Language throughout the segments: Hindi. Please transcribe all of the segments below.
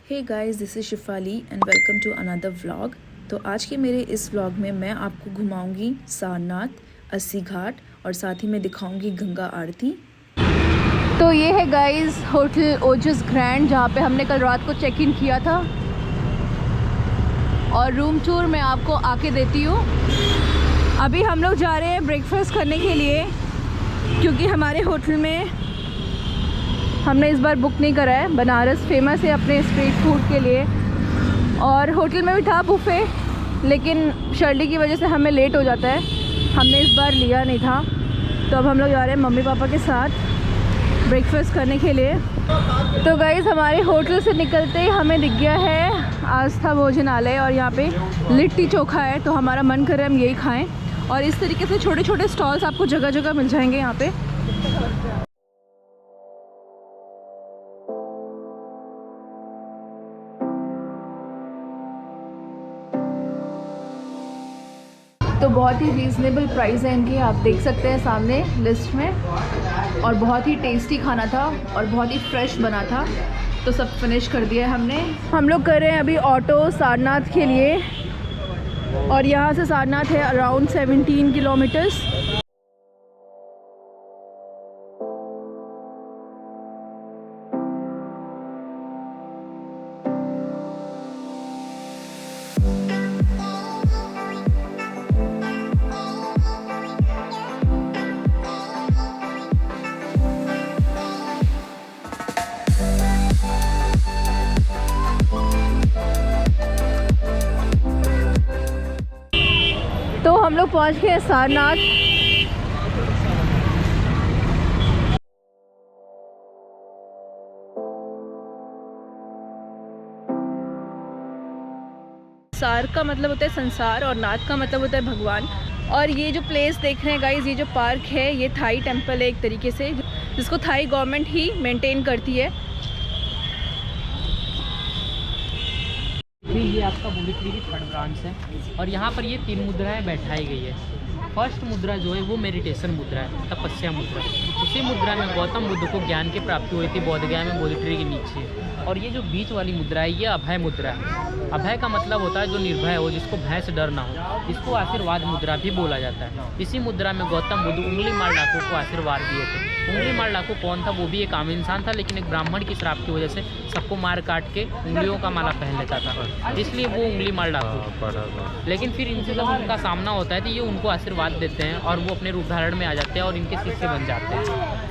Hey guys, this is Shifali and welcome to another vlog. तो आज के मेरे इस व्लॉग में मैं आपको घुमाऊंगी सारनाथ, अस्सी घाट और साथ ही मैं दिखाऊंगी गंगा आरती। तो ये है गाइस होटल ओजस ग्रैंड, जहाँ पे हमने कल रात को चेक इन किया था। और रूम टूर मैं आपको आके देती हूँ। अभी हम लोग जा रहे हैं ब्रेकफास्ट करने के लिए, क्योंकि हमारे होटल में हमने इस बार बुक नहीं करा है। बनारस फेमस है अपने स्ट्रीट फूड के लिए, और होटल में भी था बुफे, लेकिन शर्ली की वजह से हमें लेट हो जाता है, हमने इस बार लिया नहीं था। तो अब हम लोग जा रहे हैं मम्मी पापा के साथ ब्रेकफास्ट करने के लिए। तो गाइस, हमारे होटल से निकलते ही हमें दिख गया है आस्था भोजनालय, और यहाँ पे लिट्टी चोखा है। तो हमारा मन कर रहा है हम यही खाएं। और इस तरीके से छोटे छोटे स्टॉल्स आपको जगह जगह मिल जाएंगे यहाँ पे। तो बहुत ही रीज़नेबल प्राइस है इनके, आप देख सकते हैं सामने लिस्ट में। और बहुत ही टेस्टी खाना था और बहुत ही फ्रेश बना था। तो सब फिनिश कर दिया है हमने। हम लोग कर रहे हैं अभी ऑटो सारनाथ के लिए, और यहाँ से सारनाथ है अराउंड 17 किलोमीटर्स। तो हम लोग पहुंच गए सारनाथ। सार का मतलब होता है संसार, और नाथ का मतलब होता है भगवान। और ये जो प्लेस देख रहे हैं गाइस, ये जो पार्क है, ये थाई टेम्पल है एक तरीके से, जिसको थाई गवर्नमेंट ही मेंटेन करती है। ये आपका बुलिट्री की थर्ड ब्रांच है, और यहाँ पर ये 3 मुद्राएं बैठाई गई है। फर्स्ट मुद्रा जो है वो मेडिटेशन मुद्रा है, तपस्या मुद्रा। उसी मुद्रा में गौतम बुद्ध को ज्ञान की प्राप्ति हुई थी बोध गया में, बुलिट्री के नीचे। और ये जो बीच वाली मुद्रा है, ये अभय मुद्रा है। अभय का मतलब होता है जो निर्भय हो, जिसको भय से डर ना हो। इसको आशीर्वाद मुद्रा भी बोला जाता है। इसी मुद्रा में गौतम बुद्ध उंगली मार डाकू को आशीर्वाद दिए थे। उंगली मार डाकू कौन था? वो भी एक आम इंसान था, लेकिन एक ब्राह्मण की श्राप की वजह से सबको मार काट के उंगलियों का माला पहन लेता था, इसलिए वो उंगली मार डाकू। लेकिन फिर इनसे जब उनका सामना होता है तो ये उनको आशीर्वाद देते हैं, और वो अपने रूप धारण में आ जाते हैं और इनके शिष्य बन जाते हैं।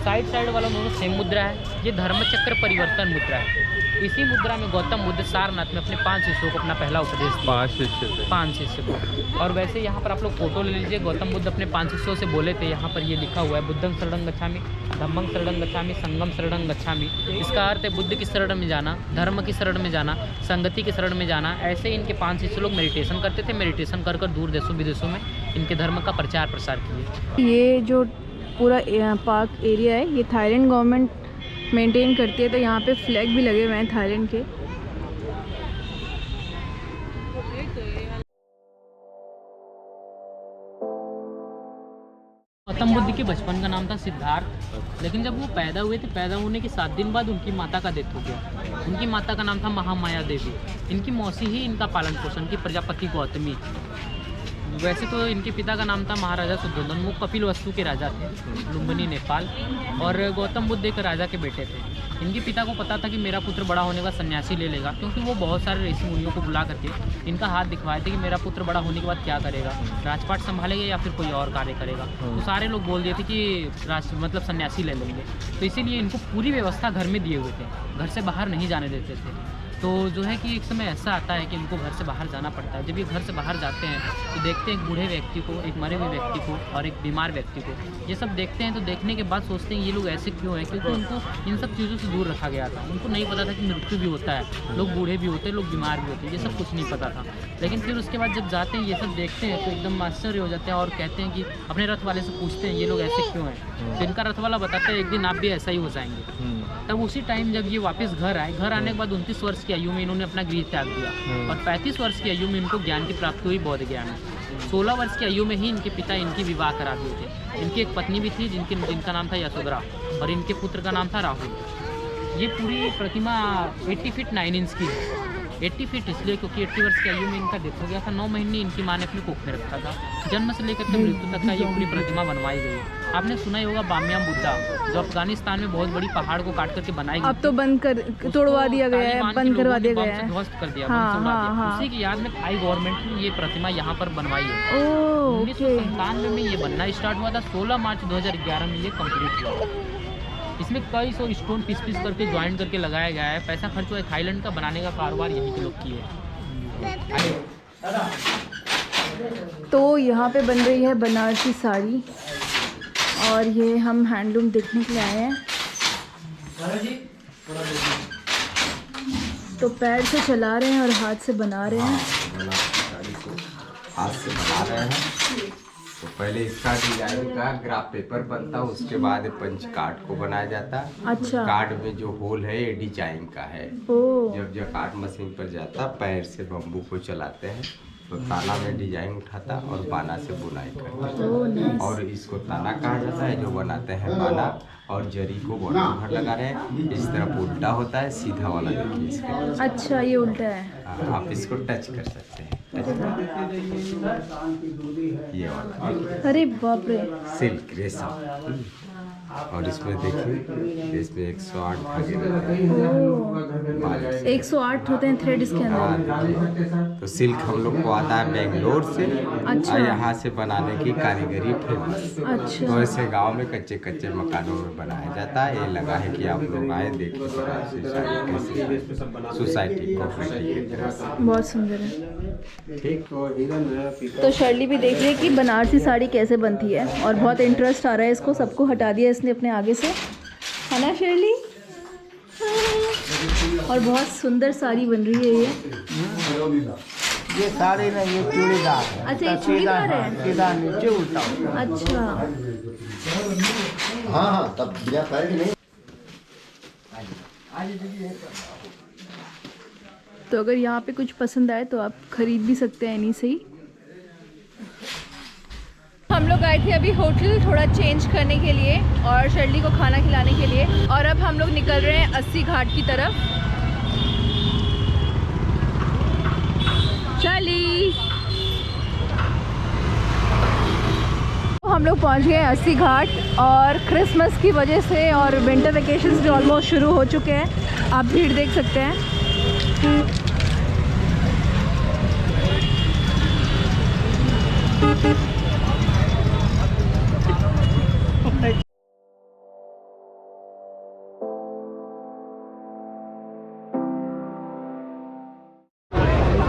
साइड वाला दोनों सेम मुद्रा है। ये धर्मचक्र परिवर्तन मुद्रा है। इसी मुद्रा में गौतम बुद्ध सारनाथ में अपने 5 शिष्यों को अपना पहला उपदेश दिया। 5 शिष्य को। और वैसे यहाँ पर आप लोग फोटो ले लीजिए। गौतम बुद्ध अपने 5 शिष्यों से बोले थे, यहाँ पर ये लिखा हुआ है, बुद्धं शरणं गच्छामि, धम्मं शरणं गच्छामि, संघं शरणं गच्छामि। इसका अर्थ है बुद्ध की शरण में जाना, धर्म की शरण में जाना, संगति की शरण में जाना। ऐसे इनके 5 शिष्य लोग मेडिटेशन करते थे। मेडिटेशन कर दूर देशों विदेशों में इनके धर्म का प्रचार प्रसार किए। ये जो पूरा पार्क एरिया है, ये थाईलैंड गवर्नमेंट मेंटेन करती है। तो यहाँ पे फ्लैग भी लगे हुए हैं थाईलैंड के। गौतम बुद्ध के बचपन का नाम था सिद्धार्थ, लेकिन जब वो पैदा हुए थे, पैदा होने के 7 दिन बाद उनकी माता का डेथ हो गया। उनकी माता का नाम था महामाया देवी। इनकी मौसी ही इनका पालन पोषण की प्रजापति गौतमी थी। वैसे तो इनके पिता का नाम था महाराजा सुद्धोधन। वो कपिलवस्तु के राजा थे, लुम्बिनी, नेपाल। और गौतम बुद्ध एक राजा के बेटे थे। इनके पिता को पता था कि मेरा पुत्र बड़ा होने का सन्यासी ले लेगा, क्योंकि वो बहुत सारे ऋषि मुनियों को बुला करके इनका हाथ दिखवाए थे कि मेरा पुत्र बड़ा होने के बाद क्या करेगा, राजपाट संभालेगा या फिर कोई और कार्य करेगा। तो सारे लोग बोल दिए थे कि मतलब सन्यासी ले लेंगे। तो इसीलिए इनको पूरी व्यवस्था घर में दिए हुए थे, घर से बाहर नहीं जाने देते थे। तो जो है कि एक समय ऐसा आता है कि इनको घर से बाहर जाना पड़ता है। जब ये घर से बाहर जाते हैं तो देखते हैं एक बूढ़े व्यक्ति को, एक मरे हुए व्यक्ति को और एक बीमार व्यक्ति को। ये सब देखते हैं, तो देखने के बाद सोचते हैं ये लोग ऐसे क्यों हैं, क्योंकि उनको इन सब चीज़ों से दूर रखा गया था। उनको नहीं पता था कि मृत्यु भी होता है, लोग बूढ़े भी होते हैं, लोग बीमार भी होते हैं, ये सब कुछ नहीं पता था। लेकिन फिर उसके बाद जब जाते हैं, ये सब देखते हैं, तो एकदम आश्चर्य हो जाते हैं और कहते हैं कि अपने रथ वाले से पूछते हैं ये लोग ऐसे क्यों हैं। तो इनका रथ वाला बताता है एक दिन आप भी ऐसा ही हो जाएंगे। तब उसी टाइम जब ये वापस घर आए, घर आने के बाद 29 वर्ष की आयु में इन्होंने अपना गृह त्याग दिया, और 35 वर्ष की आयु में इनको ज्ञान की प्राप्ति हुई बौद्ध ज्ञान में। 16 वर्ष की आयु में ही इनके पिता इनकी विवाह करा दिए थे। इनकी एक पत्नी भी थी जिनका नाम था यशोधरा, और इनके पुत्र का नाम था राहुल। ये पूरी प्रतिमा 80 फीट 9 इंच की है। 80 फीट इसलिए क्योंकि 80 वर्ष की आयु में इनका डेथ हो गया था। 9 महीने इनकी माँ ने अपने कोख में रखा था। जन्म से लेकर के मृत्यु तक का ये पूरी प्रतिमा बनवाई गई है। आपने सुना ही होगा बामियान बुद्धा, जो अफगानिस्तान में बहुत बड़ी पहाड़ को काट करके बनाई गई। अब तो बंद कर तोड़वा दिया गया है, बंद करवा दिया गया है, ध्वस्त कर दिया, हाँ, हाँ। उसी की याद में थाई गवर्नमेंट ने ये प्रतिमा यहाँ पर बनवाई है। 1997 में ये बनना स्टार्ट हुआ था। 16 मार्च 2011 में ये कंप्लीट हुआ। इसमें कई सौ स्टोन पीस करके ज्वाइन करके लगाया गया है। पैसा खर्च हुआ है। थाईलैंड का बनाने का कारोबार यहीं के लोग किए है। तो यहाँ पे बन रही है बनारसी साड़ी और ये हम हैंडलूम देखने के लिए आए हैं। तो पैर से चला रहे हैं और हाथ से बना रहे हैं। साड़ी को हाथ से बना रहे हैं। तो पहले इसका डिजाइन का ग्राफ पेपर बनता, उसके बाद पंच कार्ड को बनाया जाता। अच्छा। कार्ड में जो होल है ये डिजाइन का है। जब कार्ड मशीन पर जाता, पैर से बम्बू को चलाते हैं तो ताला में डिजाइन उठाता और बाना से बुनाई करते। और इसको ताना कहा जाता है, जो बनाते हैं बाना। और जरी को बॉर्डर भर लगा रहे हैं। इस तरफ उल्टा होता है, सीधा वाला देखिए इसका। अच्छा, ये उल्टा है। आप इसको टच कर सकते हैं। ये वाला अरे बाप रे, सिल्क रेशम। और इसमें देखिए, इसमें 108 धागे रहते हैं। 108 होते हैं थ्रेड इसके अंदर। तो सिल्क हम लोग को आता है बेंगलोर से। अच्छा। और यहाँ से बनाने की कारीगरी फेमस। अच्छा। तो ऐसे गांव में कच्चे कच्चे मकानों में बनाया जाता है। ये लगा है कि आप लोग आए, देखिए सोसाइटी कोऑपरेटिव की तरह से। बहुत सुंदर है। ठीक। तो शर्ली भी देख रही है कि बनारसी साड़ी कैसे बनती है और बहुत इंटरेस्ट आ रहा है इसको। सबको हटा दिया इसने अपने आगे से, है ना शर्ली? और बहुत सुंदर साड़ी बन रही है ये साड़ी नहीं, ये चूड़ीदार है। अच्छा, ये चूड़ीदार है। सीधा नीचे उल्टा। अच्छा। हाँ, तब बिना पैर नहीं। तो अगर यहाँ पे कुछ पसंद आए तो आप खरीद भी सकते हैं इन्हीं से ही। हम लोग आए थे अभी होटल थोड़ा चेंज करने के लिए और शर्ली को खाना खिलाने के लिए। और अब हम लोग निकल रहे हैं 80 घाट की तरफ। शर्ली, हम लोग पहुंच गए 80 घाट। और क्रिसमस की वजह से और विंटर वेकेशंस भी ऑलमोस्ट शुरू हो चुके हैं। आप भीड़ देख सकते हैं।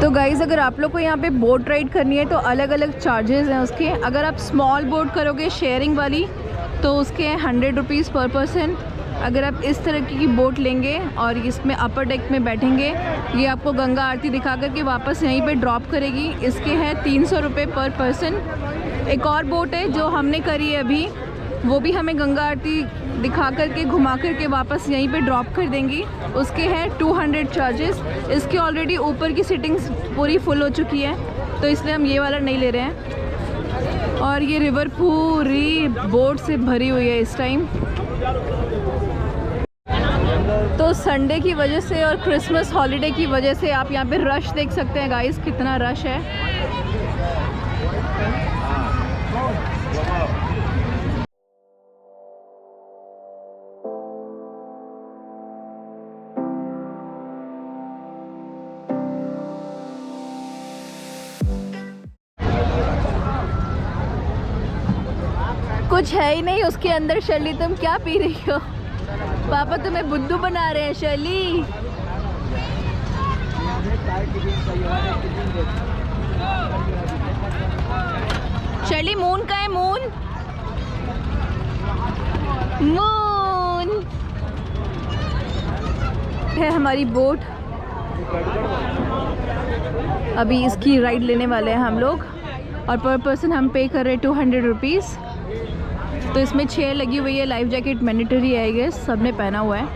तो गाइज़, अगर आप लोग को यहाँ पे बोट राइड करनी है तो अलग अलग चार्जेस हैं उसके। अगर आप स्मॉल बोट करोगे शेयरिंग वाली तो उसके 100 रुपीज़ पर पर्सन। अगर आप इस तरह की बोट लेंगे और इसमें अपर डेक में बैठेंगे, ये आपको गंगा आरती दिखा करके वापस यहीं पे ड्रॉप करेगी, इसके हैं 300 रुपये पर पर्सन। एक और बोट है जो हमने करी है अभी, वो भी हमें गंगा आरती दिखा करके घुमा करके वापस यहीं पे ड्रॉप कर देंगी, उसके हैं 200 चार्जेस। इसके ऑलरेडी ऊपर की सीटिंग्स पूरी फुल हो चुकी है तो इसलिए हम ये वाला नहीं ले रहे हैं। और ये रिवर पूरी बोट से भरी हुई है इस टाइम। तो संडे की वजह से और क्रिसमस हॉलीडे की वजह से आप यहाँ पे रश देख सकते हैं गाइस, कितना रश है। कुछ है ही नहीं उसके अंदर। शर्ली, तुम क्या पी रही हो? पापा तुम्हें बुद्धू बना रहे हैं शर्ली। शर्ली, मून का है? मून मून है हमारी बोट। अभी इसकी राइड लेने वाले हैं हम लोग और पर पर्सन हम पे कर रहे हैं 200 रुपीज़। तो इसमें चेयर लगी हुई है, लाइफ जैकेट मैंडेटरी है आई गेस, सबने पहना हुआ है।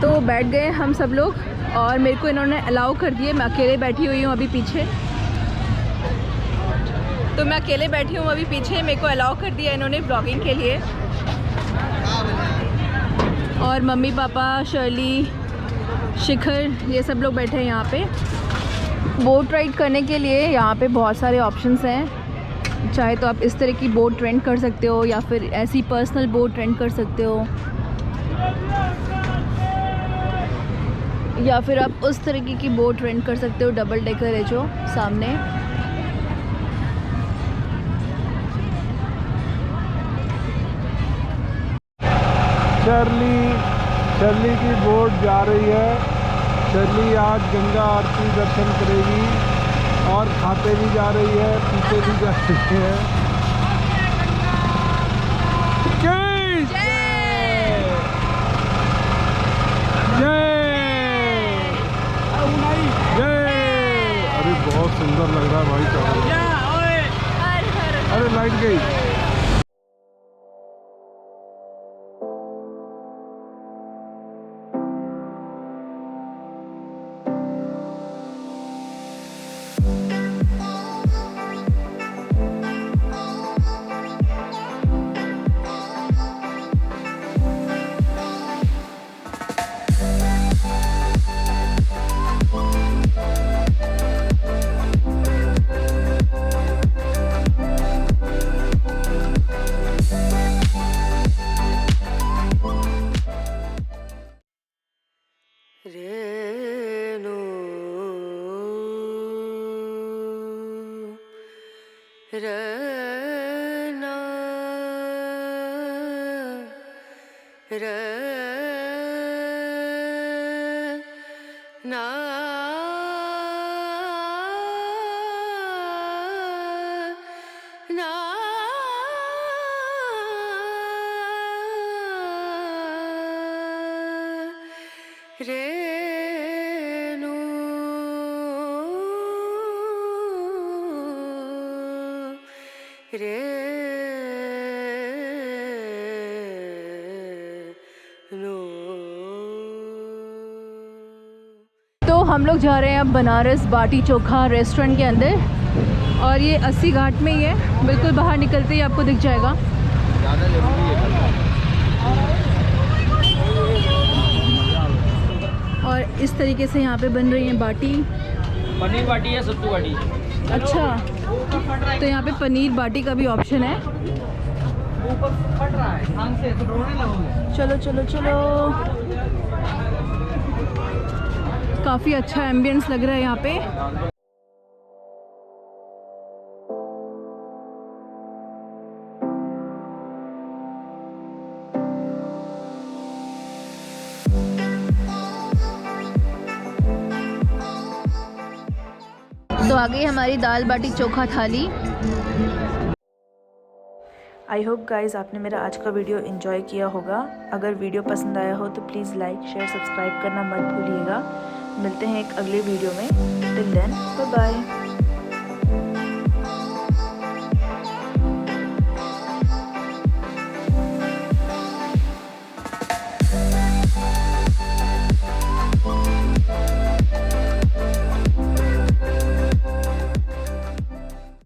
तो बैठ गए हम सब लोग और मेरे को इन्होंने अलाउ कर दिए, मैं अकेले बैठी हुई हूँ अभी पीछे। तो मैं अकेले बैठी हूँ अभी पीछे, मेरे को अलाउ कर दिया इन्होंने ब्लॉगिंग के लिए। और मम्मी पापा, शर्ली, शिखर, ये सब लोग बैठे हैं यहाँ पे। बोट राइड करने के लिए यहाँ पे बहुत सारे ऑप्शंस हैं। चाहे तो आप इस तरह की बोट रेंट कर सकते हो या फिर ऐसी पर्सनल बोट रेंट कर सकते हो, या फिर आप उस तरीके की बोट रेंट कर सकते हो, डबल डेकर है जो सामने। शर्ली की बोट जा रही है। शर्ली आज गंगा आरती दर्शन करेगी और खाते भी जा रही है, पीते भी जा रही है। जय अरे बहुत सुंदर लग रहा है भाई। अरे लाइट गई। तो हम लोग जा रहे हैं अब बनारस बाटी चोखा रेस्टोरेंट के अंदर, और ये 80 घाट में ही है। बिल्कुल बाहर निकलते ही आपको दिख जाएगा। और इस तरीके से यहाँ पे बन रही है बाटी। पनीर बाटी या सत्तू बाटी? अच्छा, तो यहाँ पे पनीर बाटी का भी ऑप्शन है। ऊपर फट रहा है, ढंग से तो रोने लगोगे। चलो चलो चलो, काफ़ी अच्छा एम्बियंस लग रहा है यहाँ पे। तो आ गई हमारी दाल बाटी चोखा थाली। आई होप गाइज़ आपने मेरा आज का वीडियो एंजॉय किया होगा। अगर वीडियो पसंद आया हो तो प्लीज़ लाइक, शेयर, सब्सक्राइब करना मत भूलिएगा। मिलते हैं एक अगले वीडियो में। Till then bye bye.